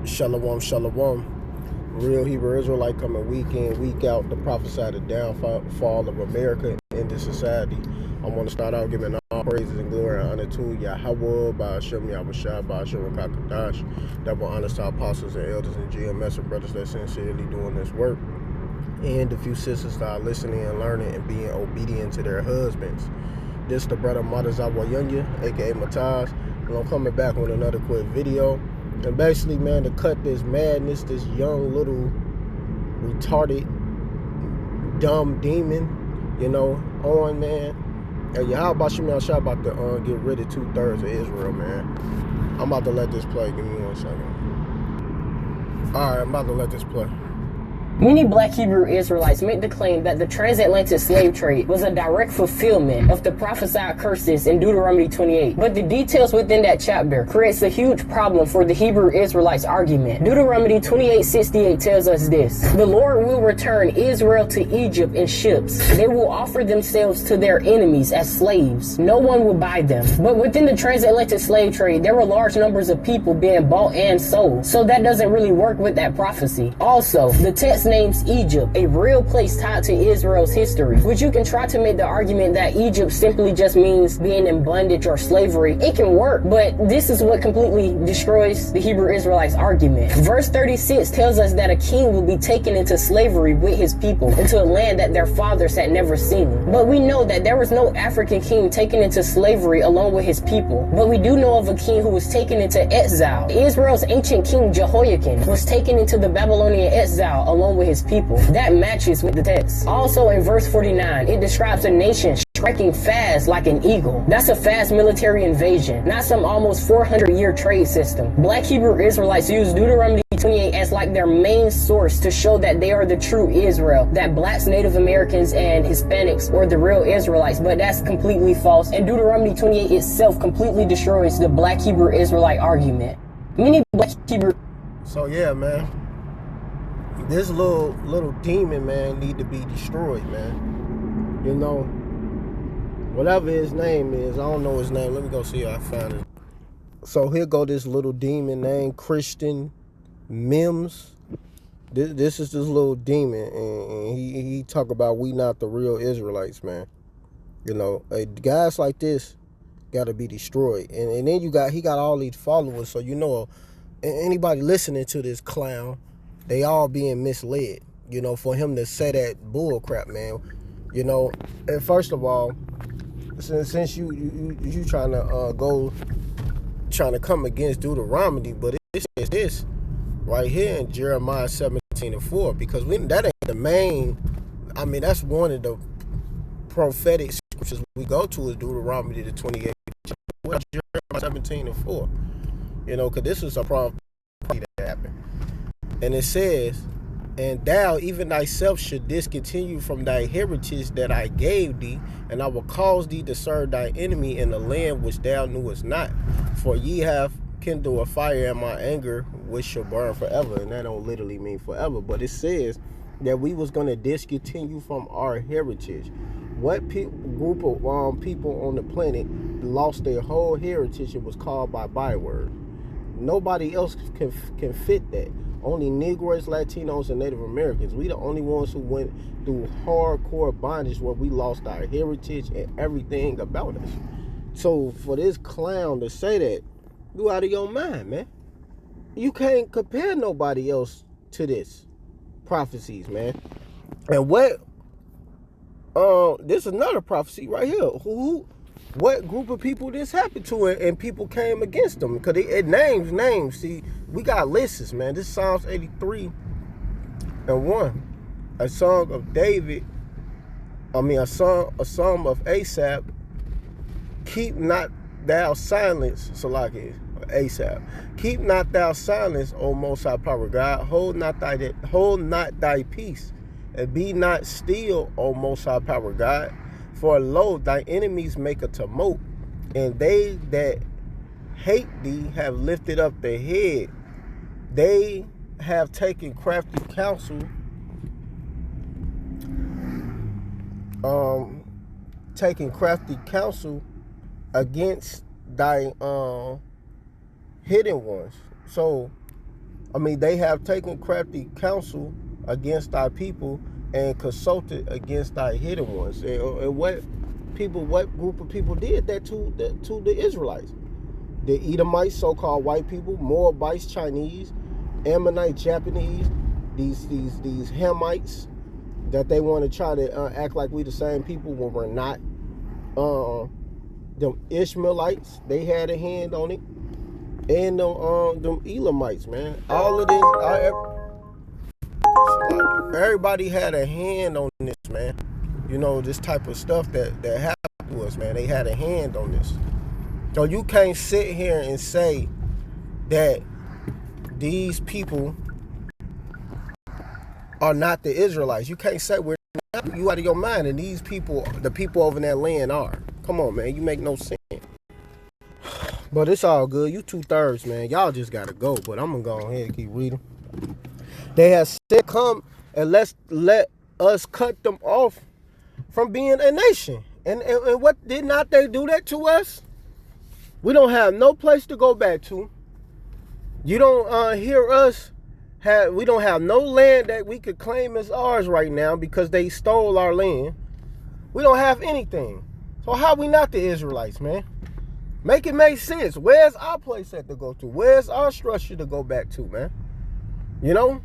Shalom, shalom. Real Hebrew Israelite coming week in, week out to prophesy the downfall of America and the society. I want to start out giving all praises and glory and honor to YAHAWASHI, double honors to our apostles and elders and GMS and brothers that sincerely doing this work, and the few sisters that are listening and learning and being obedient to their husbands. This the brother YAHAWASHI, aka Mataz, and I'm coming back with another quick video. And basically, man, to cut this madness, this young little retarded dumb demon, on, man. And YAHAWASHI, man, I'm about to get rid of 2/3 of Israel, man. I'm about to let this play. Give me 1 second. Alright, I'm about to let this play. Many black Hebrew Israelites make the claim that the transatlantic slave trade was a direct fulfillment of the prophesied curses in Deuteronomy 28. But the details within that chapter creates a huge problem for the Hebrew Israelites argument. Deuteronomy 28:68 tells us this: "The Lord will return Israel to Egypt in ships. They will offer themselves to their enemies as slaves. No one will buy them." But within the transatlantic slave trade, there were large numbers of people being bought and sold. So that doesn't really work with that prophecy. Also, the text names Egypt, a real place tied to Israel's history, which you can try to make the argument that Egypt simply just means being in bondage or slavery. It can work, but this is what completely destroys the Hebrew Israelites argument. Verse 36 tells us that a king will be taken into slavery with his people into a land that their fathers had never seen. But we know that there was no African king taken into slavery along with his people. But we do know of a king who was taken into exile. Israel's ancient king Jehoiakim was taken into the Babylonian exile along with his people. That matches with the text. Also in verse 49, it describes a nation striking fast like an eagle. That's a fast military invasion, not some almost 400-year trade system. Black Hebrew Israelites use Deuteronomy 28 as like their main source to show that they are the true Israel, that blacks, Native Americans, and Hispanics were the real Israelites, but that's completely false. And Deuteronomy 28 itself completely destroys the black Hebrew Israelite argument. Many black Hebrew... So yeah, man. This little demon, man, need to be destroyed, man. Whatever his name is, I don't know his name. Let me go see if I find it. So here go this little demon named Christian Mims. This is this little demon, and he talk about we not the real Israelites, man. Guys like this gotta be destroyed. And then he got all these followers, so anybody listening to this clown, they all being misled, for him to say that bull crap, man. And first of all, since you trying to come against Deuteronomy, but it says this right here in Jeremiah 17:4, because that ain't the main. I mean, that's one of the prophetic scriptures we go to is Deuteronomy the 28th, Jeremiah 17:4. Because this is a prophecy that happened. And it says, "And thou, even thyself, should discontinue from thy heritage that I gave thee, and I will cause thee to serve thy enemy in the land which thou knewest not. For ye have kindled a fire in my anger, which shall burn forever." And that don't literally mean forever, but it says that we was going to discontinue from our heritage. What group of people on the planet lost their whole heritage and was called by byword? Nobody else can fit that. Only Negroes, Latinos, and Native Americans. We the only ones who went through hardcore bondage where we lost our heritage and everything about us. So for this clown to say that, you out of your mind, man. You can't compare nobody else to this prophecies, man. And this is another prophecy right here. What group of people this happened to, and people came against them? Because it names. See, we got lists, man. This is Psalms 83:1. A song of David. A psalm of Asaph. Keep not thou silence, Salaki, Asaph. Keep not thou silence, O Most High Power God. Hold not thy peace, and be not still, O Most High Power God. For lo, thy enemies make a tumult, and they that hate thee have lifted up their head. They have taken crafty counsel, against thy hidden ones. So I mean, they have taken crafty counsel against thy people and consulted against thy hidden ones. And what group of people did that to the Israelites? The Edomites, so-called white people, Moabites, Chinese, Ammonite, Japanese, these Hamites that they want to try to act like we the same people when we're not. Them Ishmaelites, they had a hand on it, and them Elamites, man. All of this, everybody had a hand on this, man. You know, this type of stuff that happened to us, man. They had a hand on this. So you can't sit here and say that these people are not the Israelites. You can't say we're not. You out of your mind, and these people, the people over in that land are. Come on, man. You make no sense. But it's all good. You 2/3, man. Y'all just gotta go. But I'm gonna go ahead and keep reading. They have said, come and let us cut them off from being a nation. And what did not they do that to us? We don't have no place to go back to. You don't hear us have. We don't have no land that we could claim as ours right now because they stole our land. We don't have anything. So how we not the Israelites, man? Make it make sense. Where's our place at to go to? Where's our structure to go back to, man? You know?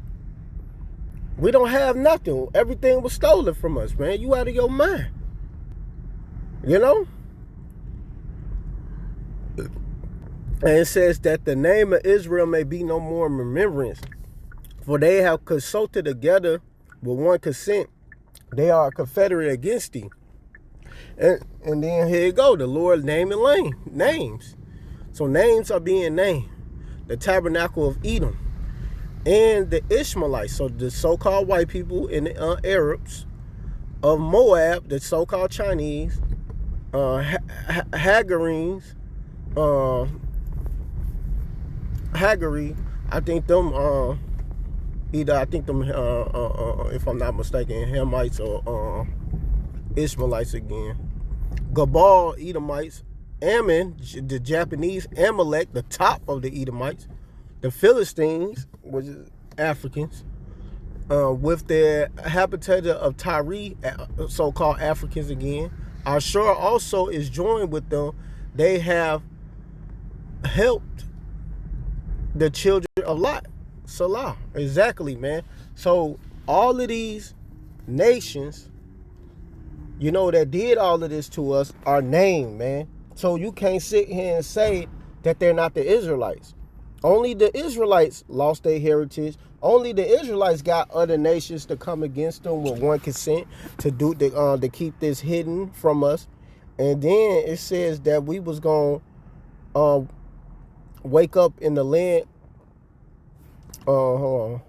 We don't have nothing. Everything was stolen from us, man. You out of your mind. You know? And it says that the name of Israel may be no more in remembrance. For they have consulted together with one consent. They are a confederate against thee. And then here you go, the Lord naming names. So names are being named. The tabernacle of Edom and the Ishmaelites, so the so-called white people and the Arabs of Moab, the so-called Chinese, Hagarenes, Hagari, I think them if I'm not mistaken, Hamites or Ishmaelites again. Gabal, Edomites, Ammon, the Japanese, Amalek, the top of the Edomites, the Philistines, which is Africans, with their habitat of Tyre, so-called Africans again. Ashur also is joined with them. They have helped the children of Lot. Salah. Exactly, man. So all of these nations, you know, that did all of this to us are named, man. So you can't sit here and say that they're not the Israelites. Only the Israelites lost their heritage. Only the Israelites got other nations to come against them with one consent to keep this hidden from us. And then it says that we was gonna wake up in the land. Hold on.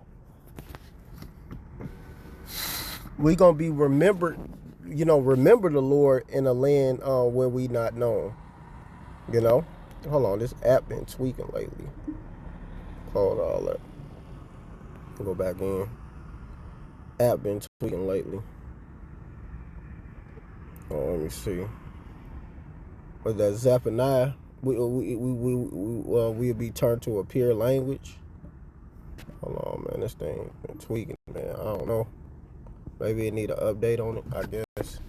We gonna be remembered. You know, remember the Lord in a land where we not known. You know? Hold on, this app been tweaking lately. Hold all that. Go back in. App been tweaking lately. Oh, let me see. With that Zephaniah, we'll be turned to a pure language. Hold on, man. This thing been tweaking, man. I don't know. Maybe it need an update on it, I guess.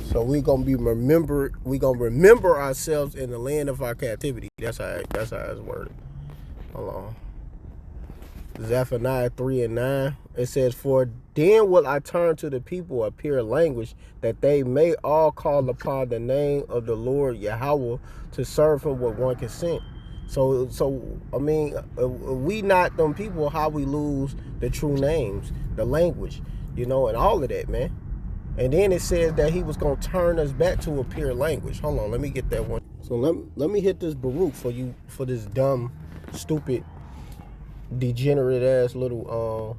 So we gonna be remembered. We gonna remember ourselves in the land of our captivity. That's how it's worded. Hold on. Zephaniah 3:9. It says, "For then will I turn to the people a pure language, that they may all call upon the name of the Lord Yahweh to serve Him with one consent." So I mean, we not them people. How we lose the true names, the language, you know, and all of that, man. And then it says that He was gonna turn us back to a pure language. Hold on, let me get that one. So let me hit this Baruch for you, for this dumb, stupid, degenerate ass little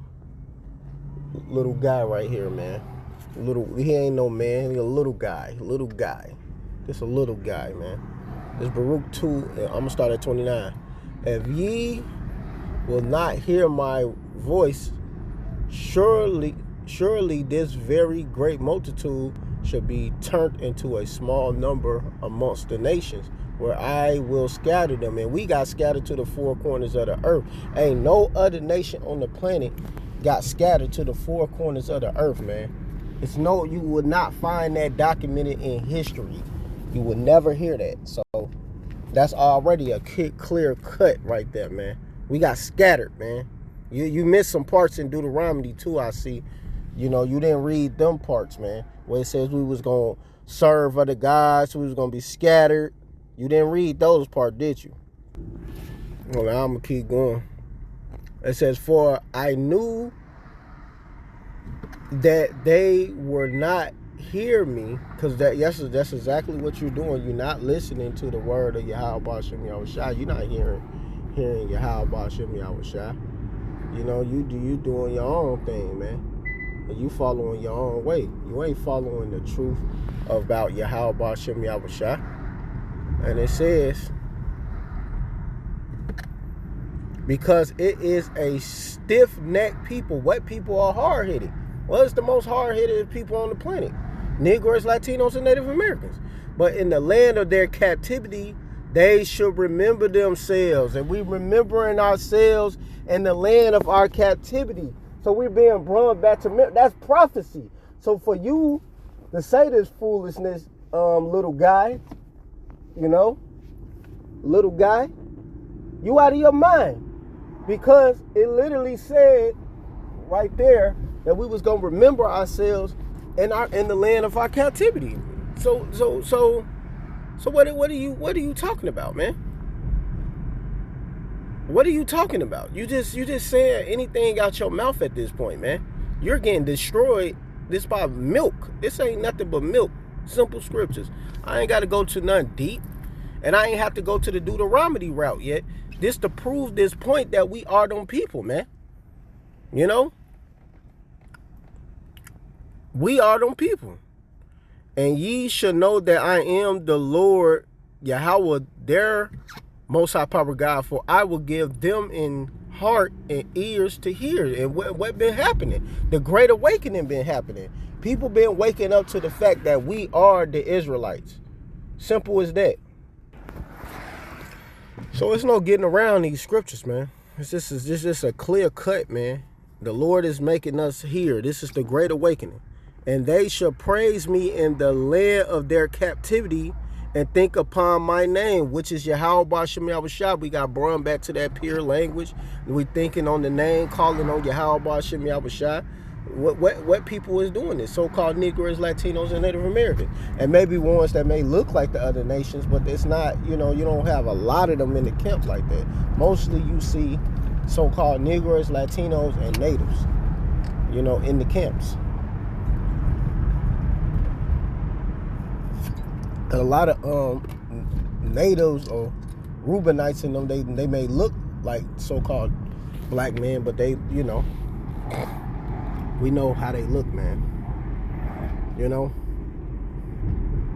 guy right here, man. He ain't no man. He a little guy. Just a little guy, man. This Baruch 2. I'm gonna start at 29. If ye will not hear my voice, surely this very great multitude should be turned into a small number amongst the nations. where I will scatter them. And we got scattered to the four corners of the earth. Ain't no other nation on the planet got scattered to the four corners of the earth, man. You would not find that documented in history. You would never hear that. So that's already a clear cut right there, man. We got scattered, man. You missed some parts in Deuteronomy too, I see. You didn't read them parts, man, where it says we was going to serve other gods, we was going to be scattered. You didn't read those parts, did you? Well, now I'm going to keep going. It says, for I knew that they were not hear me, because that's exactly what you're doing. You're not listening to the word of YAHAWASHI. You're not hearing YAHAWASHI. You doing your own thing, man. And you following your own way. You ain't following the truth about YAHAWASHI. And it says, because it is a stiff-necked people. What people are hard-headed? Well, it's the most hard-headed people on the planet. Negroes, Latinos, and Native Americans. But in the land of their captivity, they should remember themselves. And we remembering ourselves in the land of our captivity. So we're being brought back to, that's prophecy. So for you to say this foolishness, little guy, little guy, you out of your mind. Because it literally said right there that we was gonna remember ourselves in the land of our captivity. So what are you talking about, man? What are you talking about? You just saying anything out your mouth at this point, man. You're getting destroyed. This by milk. This ain't nothing but milk. Simple scriptures. I ain't got to go to nothing deep, and I ain't have to go to the Deuteronomy route yet. This to prove this point that we are them people, man. We are them people. And ye shall know that I am the Lord Yahweh, their most high power God, for I will give them in heart and ears to hear. And what been happening? The great awakening been happening. People been waking up to the fact that we are the Israelites. Simple as that. So it's no getting around these scriptures, man. It's just a clear cut, man. The Lord is making us hear. This is the great awakening. And they shall praise me in the land of their captivity and think upon my name, which is YAHAWASHI. We got brought back to that pure language. We thinking on the name, calling on YAHAWASHI. What people is doing this? So-called Negroes, Latinos, and Native Americans. And maybe ones that may look like the other nations, but it's not, you don't have a lot of them in the camp like that. Mostly you see so-called Negroes, Latinos, and Natives, in the camps. And a lot of natives or Reubenites in them, they may look like so-called black men, but they, we know how they look, man.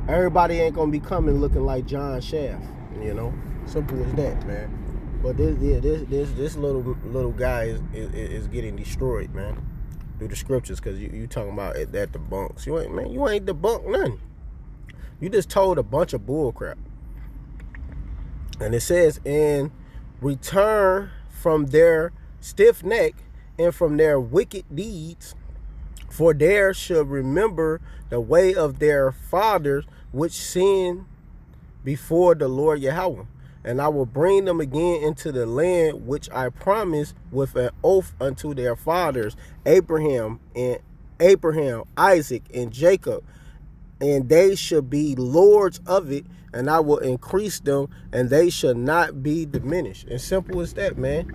Everybody ain't gonna be coming looking like John Shaft, Simple as that, man. But this little guy is getting destroyed, man, through the scriptures, because you talking about that debunks. You ain't debunked nothing. You just told a bunch of bull crap. And it says, in return from their stiff neck and from their wicked deeds, for they shall remember the way of their fathers, which sinned before the Lord Yahweh. And I will bring them again into the land which I promised with an oath unto their fathers, Abraham, Isaac, and Jacob. And they shall be lords of it, and I will increase them, and they shall not be diminished. And simple as that, man.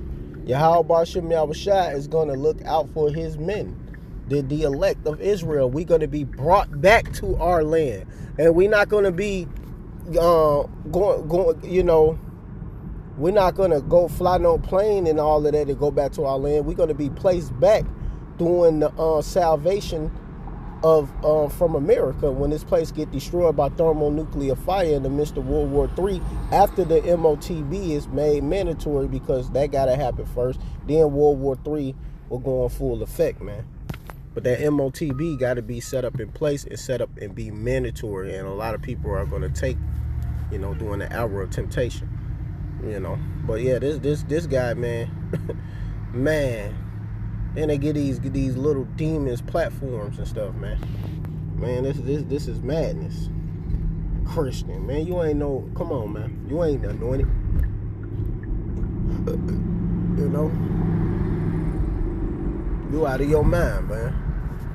YAHAWASHI is going to look out for his men, the elect of Israel. We're going to be brought back to our land, and we're not going to be going. We're not going to go fly no plane and all of that and go back to our land. We're going to be placed back during the salvation of from America, when this place get destroyed by thermonuclear fire in the midst of World War III, after the MOTB is made mandatory, because that got to happen first. Then World War III will go in full effect, man. But that MOTB got to be set up in place and set up and be mandatory. And a lot of people are going to take you know, during the hour of temptation, you know. But yeah, this guy, man, man, then they get these little demons platforms and stuff, man. Man, this is madness. Christian, man, you ain't no, come on, man, you ain't anointed, you know. You out of your mind, man.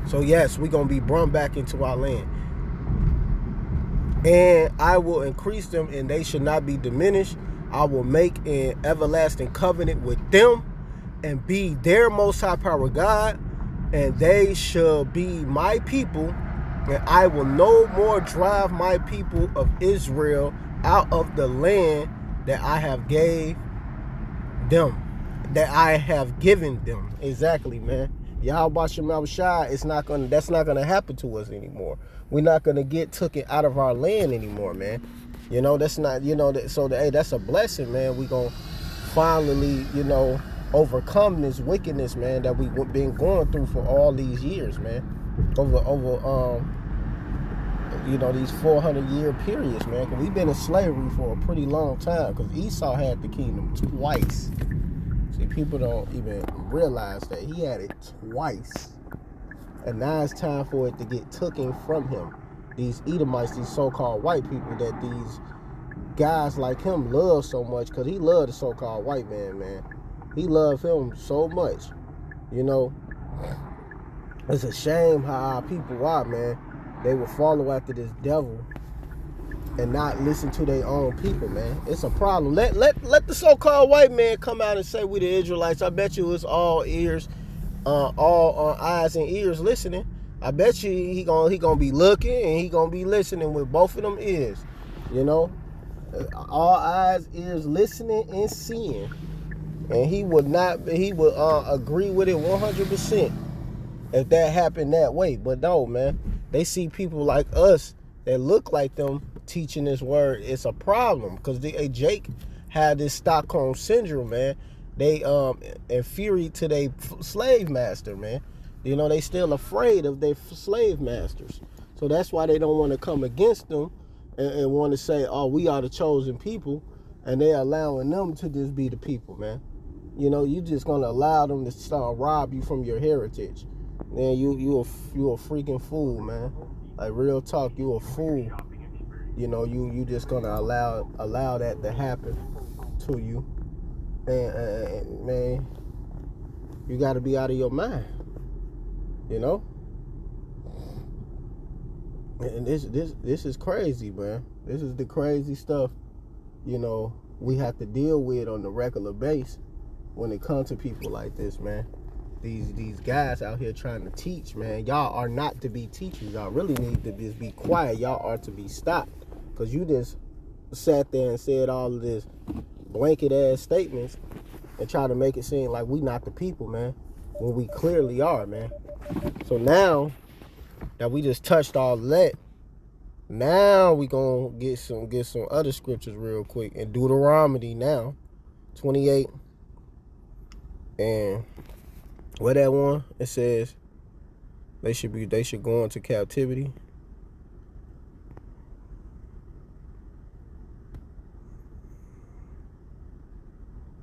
So yes, we're gonna be brought back into our land. And I will increase them, and they should not be diminished. I will make an everlasting covenant with them, and be their most high power God, and they shall be my people, and I will no more drive my people of Israel out of the land that I have gave them, that I have given them. Exactly, man. YAHAWASHI, that's not gonna happen to us anymore. We're not gonna get taken out of our land anymore, man. You know, that's not, you know, hey, that's a blessing, man. We gonna finally, you know, overcome this wickedness, man, that we've been going through for all these years, man. Over you know, these 400-year periods, man. Cause we've been in slavery for a pretty long time. Cause Esau had the kingdom twice. See, people don't even realize that he had it twice. And now it's time for it to get taken from him. These Edomites, these so-called white people that these guys like him love so much, because he loved the so-called white man, man. He loved him so much. You know, it's a shame how our people are, man. They will follow after this devil and not listen to their own people, man. It's a problem. Let the so-called white man come out and say we the Israelites. I bet you it's all ears, all eyes and ears listening. I bet you he gonna be looking, and he gonna be listening with both of them ears. You know, all eyes, ears listening and seeing, and he would agree with it 100% if that happened that way. But no, man, they see people like us that look like them teaching this word. It's a problem, because Jake had this Stockholm syndrome, man. They inferior to their slave master, man. You know, they still afraid of their slave masters. So that's why they don't want to come against them and want to say, oh, we are the chosen people, and they're allowing them to just be the people, man. You know, you just gonna allow them to start rob you from your heritage. Man, you a freaking fool, man. Like, real talk, you a fool. You know, you just gonna allow that to happen to you. And man, you gotta be out of your mind. You know? And this is crazy, man. This is the crazy stuff, you know, we have to deal with on the regular basis when it comes to people like this, man. These guys out here trying to teach, man. Y'all are not to be teachers. Y'all really need to just be quiet. Y'all are to be stopped. Because you just sat there and said all of this blanket ass statements and try to make it seem like we not the people, man, when we clearly are, man. So now that we just touched all that, now we gonna get some other scriptures real quick. In Deuteronomy now, 28, and where that one, it says they should go into captivity.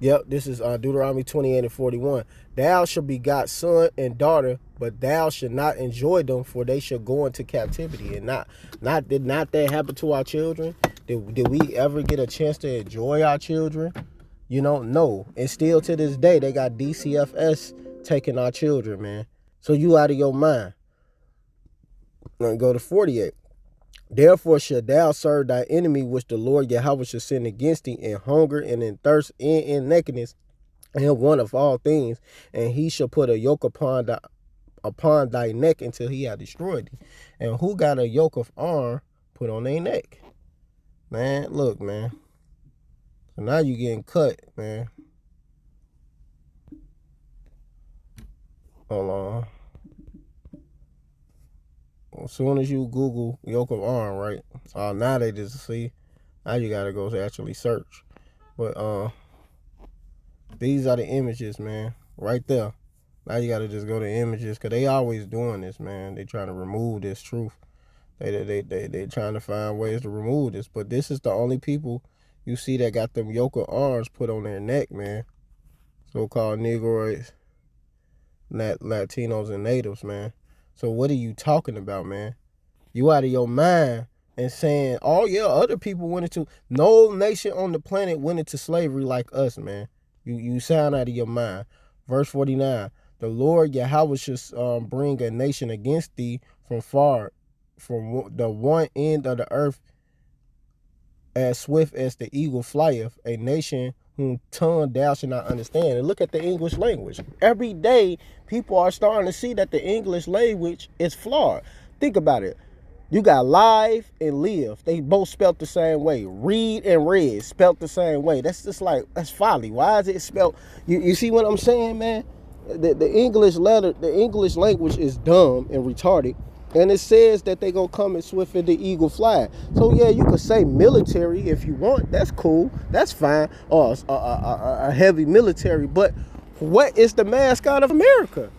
Yep, this is Deuteronomy 28 and 41. Thou shalt begot son and daughter, but thou shalt not enjoy them, for they shall go into captivity. And did not that happen to our children? Did we ever get a chance to enjoy our children? You know, no. And still to this day, they got DCFS taking our children, man. So you out of your mind. Now go to 48. Therefore shalt thou serve thy enemy, which the Lord Yahweh shall send against thee, in hunger and in thirst and in nakedness and want of all things, and he shall put a yoke upon thy neck until he hath destroyed thee. And who got a yoke of iron put on their neck? Man, look, man. So now you getting cut, man. Hold on. As soon as you Google yoke of iron, right? Now they just see. Now you gotta go to actually search. But these are the images, man. Right there. Now you gotta just go to images, because they always doing this, man. They trying to remove this truth. They trying to find ways to remove this, but this is the only people you see that got them yoke of arms put on their neck, man. So-called Negroids, Latinos, and natives, man. So what are you talking about, man? You out of your mind and saying, oh yeah, other people went into, no nation on the planet went into slavery like us, man. You sound out of your mind. Verse 49, the Lord YAHAWASHI bring a nation against thee from far, from the one end of the earth, as swift as the eagle flieth, a nation whom tongue thou shalt not understand. And look at the English language. Every day, people are starting to see that the English language is flawed. Think about it. You got live and live. They both spelt the same way. Read and read spelt the same way. That's just like, that's folly. Why is it spelt? You see what I'm saying, man? The English language is dumb and retarded. And it says that they gonna come and swift as the eagle fly. So yeah, you could say military if you want. That's cool. That's fine. Or a heavy military. But what is the mascot of America?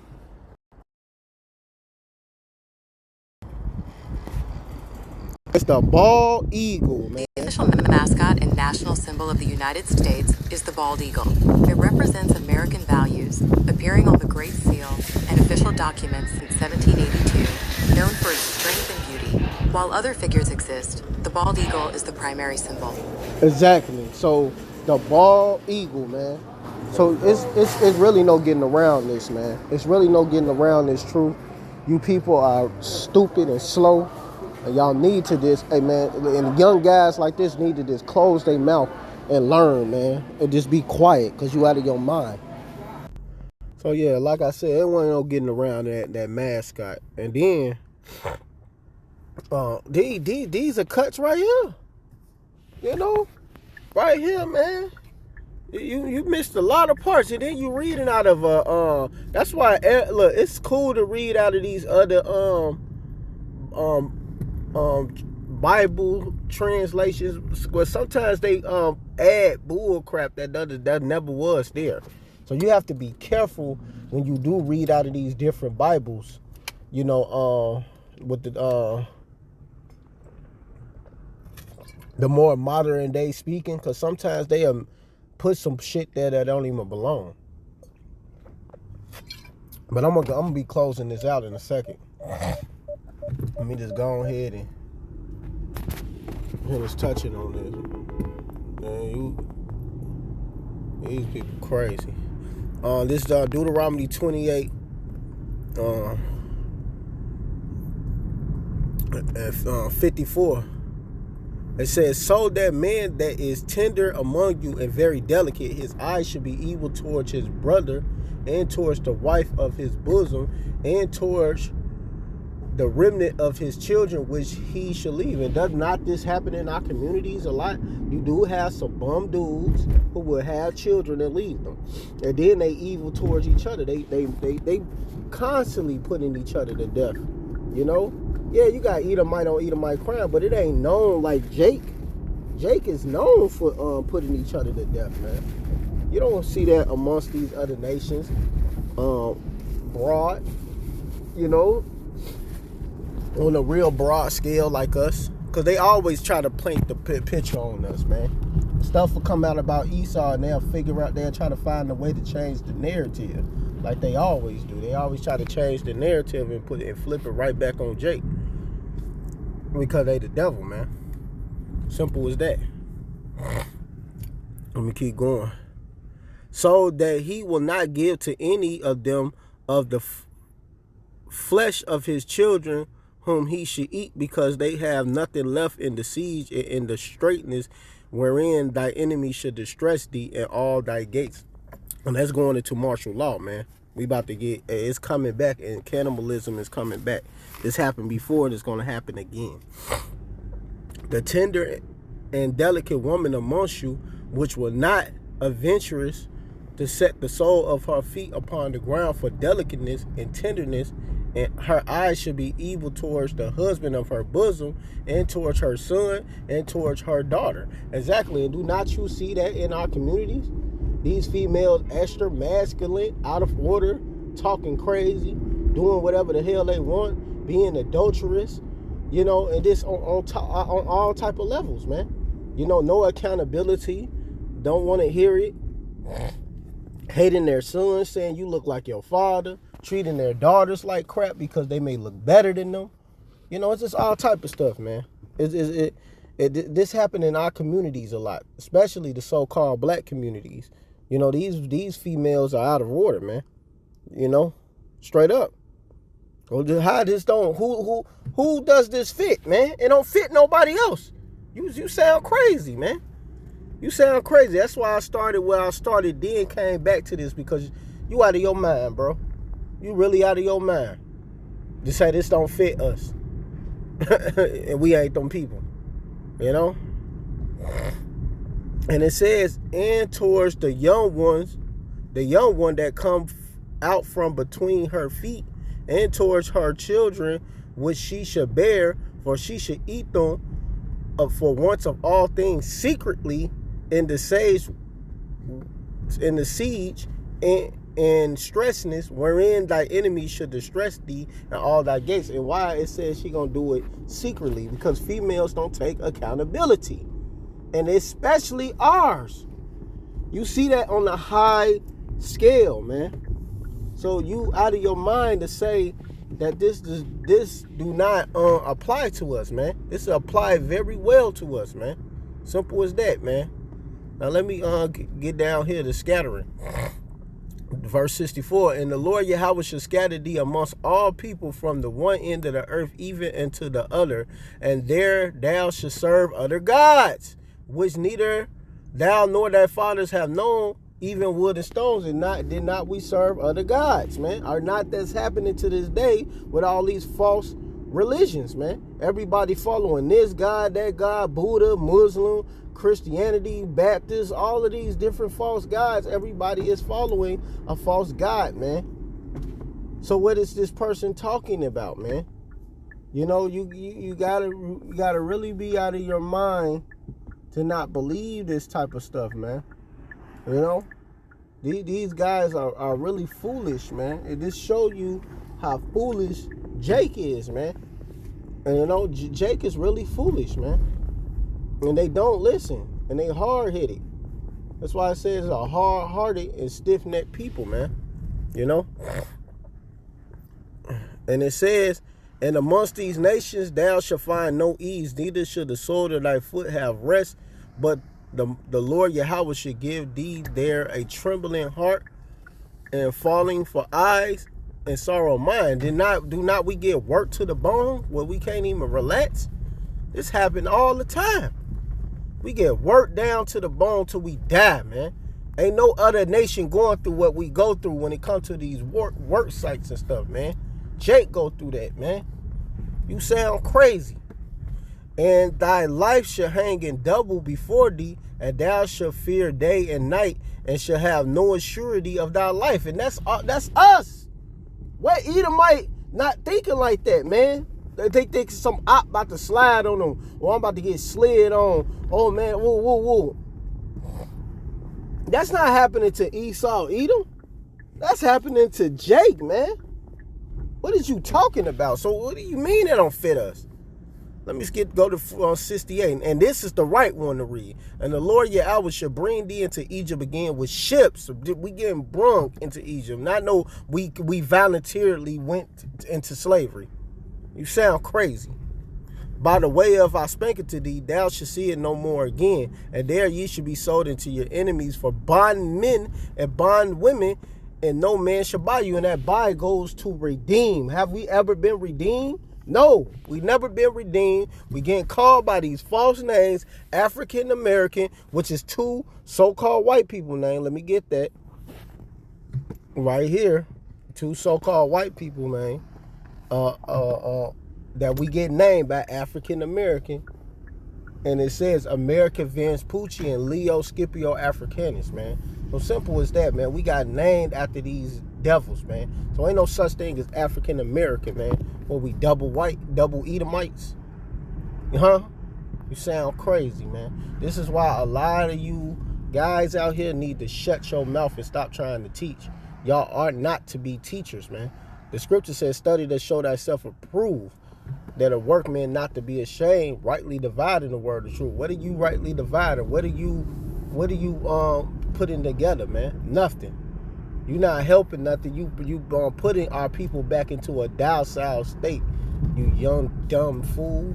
It's the bald eagle, man. The official mascot and national symbol of the United States is the bald eagle. It represents American values, appearing on the Great Seal and official documents since 1782, known for its strength and beauty. While other figures exist, the bald eagle is the primary symbol. Exactly. So the bald eagle, man. So it's really no getting around this, man. It's really no getting around this truth. You people are stupid and slow. And y'all need to just, hey man, and young guys like this need to just close their mouth and learn, man. And just be quiet, because you out of your mind. So yeah, like I said, it wasn't no getting around that mascot. And then these are cuts right here. You know? Right here, man. You missed a lot of parts, and then you reading out of that's why look, it's cool to read out of these other Bible translations, but sometimes they add bull crap that never was there. So you have to be careful when you do read out of these different Bibles, you know, with the more modern day speaking, because sometimes they put some shit there that don't even belong. But I'm gonna be closing this out in a second. Let me just go ahead and finish touching on this. Man, these people crazy. This is Deuteronomy 28, and 54. It says, so that man that is tender among you and very delicate, his eyes should be evil towards his brother, and towards the wife of his bosom, and towards the remnant of his children which he shall leave. And does not this happen in our communities a lot? You do have some bum dudes who will have children and leave them, and then they evil towards each other. They constantly putting each other to death. You know, yeah, you got Edomite on Edomite crime, but it ain't known like Jake. Jake is known for putting each other to death, man. You don't see that amongst these other nations, broad. You know, on a real broad scale like us, because they always try to paint the picture on us, man. Stuff will come out about Esau, and they'll try to find a way to change the narrative, like they always do. They always try to change the narrative and flip it right back on Jake, because they the devil, man. Simple as that. Let me keep going. So that he will not give to any of them of the flesh of his children whom he should eat, because they have nothing left in the siege and in the straitness wherein thy enemy should distress thee in all thy gates. And that's going into martial law, man. We about to get, it's coming back, and cannibalism is coming back. This happened before, and it's going to happen again. The tender and delicate woman amongst you, which will not adventurous to set the sole of her feet upon the ground for delicateness and tenderness, and her eyes should be evil towards the husband of her bosom, and towards her son, and towards her daughter. Exactly. And do not you see that in our communities? These females extra masculine, out of order, talking crazy, doing whatever the hell they want, being adulterous, You know, and this on all type of levels, man. You know, no accountability, don't want to hear it, hating their sons, saying you look like your father, treating their daughters like crap because they may look better than them. You know, it's just all type of stuff, man. This happened in our communities a lot, especially the so-called black communities. You know, these females are out of order, man. You know, straight up. How this don't? Who does this fit, man? It don't fit nobody else. You sound crazy, man. You sound crazy. That's why I started where I started, then came back to this, because you out of your mind, bro. You really out of your mind. To say this don't fit us. And we ain't them people. You know? And it says, and towards the young one that come out from between her feet, and towards her children, which she should bear, for she should eat them for once of all things secretly in the siege and stressness, wherein thy enemies should distress thee and all thy gates. And why it says she gonna do it secretly? Because females don't take accountability, and especially ours. You see that on a high scale, man. So you out of your mind to say that this do not apply to us, man. This apply very well to us, man. Simple as that, man. Now let me get down here to scattering. Verse 64, and the Lord Yahweh shall scatter thee amongst all people from the one end of the earth even unto the other, and there thou shalt serve other gods, which neither thou nor thy fathers have known, even wood and stones, and did not we serve other gods, man? Are not that's happening to this day with all these false religions, man? Everybody following this God, that God, Buddha, Muslim, Christianity, Baptist, all of these different false gods. Everybody is following a false god, man. So what is this person talking about, man? You know, you gotta really be out of your mind to not believe this type of stuff, man. You know, these guys are really foolish, man. It just show you how foolish Jake is, man. And you know, Jake is really foolish, man. And they don't listen, and they hard-headed. That's why it says a hard-hearted and stiff-necked people, man. You know? And it says, and amongst these nations thou shalt find no ease, neither shall the sole of thy foot have rest, but the Lord Yahweh should give thee there a trembling heart and falling for eyes and sorrow of mind. Do not we get worked to the bone where we can't even relax? This happen all the time. We get worked down to the bone till we die, man. Ain't no other nation going through what we go through when it comes to these work sites and stuff, man. Jake go through that, man. You sound crazy. And thy life shall hang in double before thee, and thou shalt fear day and night, and shall have no assurity of thy life. And that's us. What Edomite not thinking like that, man? They think some op about to slide on them, or I'm about to get slid on. Oh man, woo. That's not happening to Esau, Edom. That's happening to Jake, man. What is you talking about? So what do you mean it don't fit us? Let me go to 68, and this is the right one to read. And the Lord Yahweh shall bring thee into Egypt again with ships. We getting brung into Egypt. Not no, we voluntarily went into slavery. You sound crazy. By the way of I spake to thee, thou shalt see it no more again. And there ye shall be sold into your enemies for bondmen and bondwomen, and no man shall buy you. And that buy goes to redeem. Have we ever been redeemed? No, we never been redeemed. We getting called by these false names, African American, which is two so-called white people names. Let me get that right here. Two so-called white people name. That we get named by African American, and it says America Vespucci and Leo Scipio Africanus, man. So simple as that, man. We got named after these devils, man. So ain't no such thing as African American, man. Or we double white, double Edomites. Huh? You sound crazy, man. This is why a lot of you guys out here need to shut your mouth and stop trying to teach. Y'all are not to be teachers, man. The scripture says, study to show thyself approved. that a workman not to be ashamed, rightly dividing the word of truth. What are you rightly dividing? What are you putting together, man? Nothing. You're not helping nothing. You putting our people back into a docile state. You young dumb fool.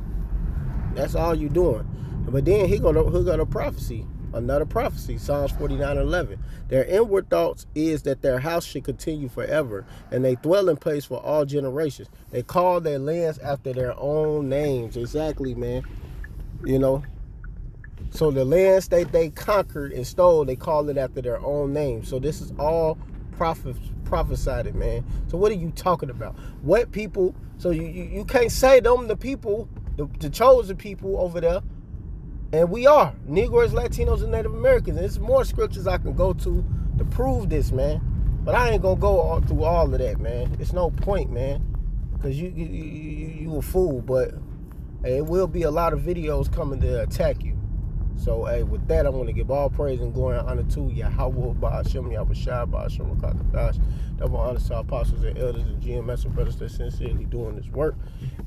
That's all you doing. But then he got a prophecy, another prophecy, Psalms 49:11. Their inward thoughts is that their house should continue forever, and they dwell in place for all generations. They call their lands after their own names. Exactly, man. You know. So the lands they conquered and stole, they call it after their own name. So this is all prophesied, man. So what are you talking about? What people? So you can't say them the people, the chosen people over there. And we are Negroes, Latinos, and Native Americans. And there's more scriptures I can go to prove this, man. But I ain't gonna go through all of that, man. It's no point, man, because you a fool. But hey, it will be a lot of videos coming to attack you. So, hey, with that, I want to give all praise and glory and honor to YAHAWASHI, YAHAWASHI, double honor to our apostles and elders and GMS and brothers that sincerely doing this work,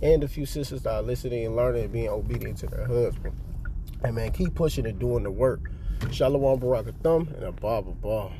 and a few sisters that are listening and learning and being obedient to their husband. Hey, man, keep pushing and doing the work. Shalom, Barakathum, and a Baba Ball.